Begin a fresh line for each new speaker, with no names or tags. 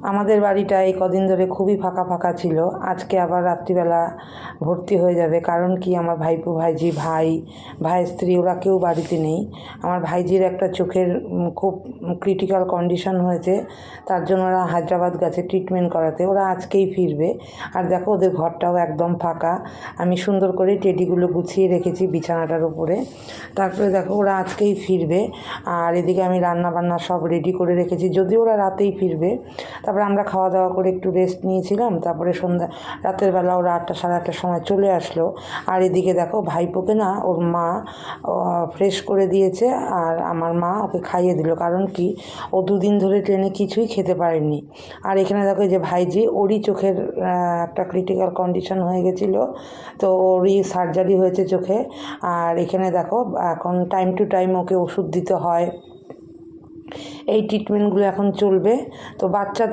আমাদের বাড়িটা এই কদিন ধরে খুবই ফাঁকা ফাঁকা ছিল। আজকে আবার রাত্রিবেলা ভর্তি হয়ে যাবে। কারণ কি, আমার ভাইপো ভাইঝি ভাইয়ের স্ত্রী ওরা কেউ বাড়িতে নেই। আমার ভাইঝির একটা চোখের খুব ক্রিটিক্যাল কন্ডিশন হয়েছে, তার জন্য ওরা হায়দ্রাবাদ গেছে ট্রিটমেন্ট করাতে। ওরা আজকেই ফিরবে। আর দেখো ওদের ঘরটাও একদম ফাঁকা। আমি সুন্দর করে টেডিগুলো গুছিয়ে রেখেছি বিছানাটার উপরে। তারপরে দেখো ওরা আজকেই ফিরবে। আর এদিকে আমি রান্না বান্না সব রেডি করে রেখেছি, যদিও ওরা রাতেই ফিরবে। তারপরে আমরা খাওয়া দাওয়া করে একটু রেস্ট নিয়েছিলাম। তারপরে রাতের বেলা ওরা 8টা সাড়ে 8টার সময় চলে আসলো। আর এদিকে দেখো ভাইপোকে না ওর মা ফ্রেশ করে দিয়েছে, আর আমার মা ওকে খাইয়ে দিল। কারণ কি, ও দুদিন ধরে ট্রেনে কিছুই খেতে পারেনি। আর এখানে দেখো যে ভাইজি, ওরই চোখের একটা ক্রিটিক্যাল কন্ডিশন হয়ে গেছিলো, তো ওরই সার্জারি হয়েছে চোখে। আর এখানে দেখো এখন টাইম টু টাইম ওকে ওষুধ দিতে হয়। এই ট্রিটমেন্টগুলো এখন চলবে। তো বাচ্চা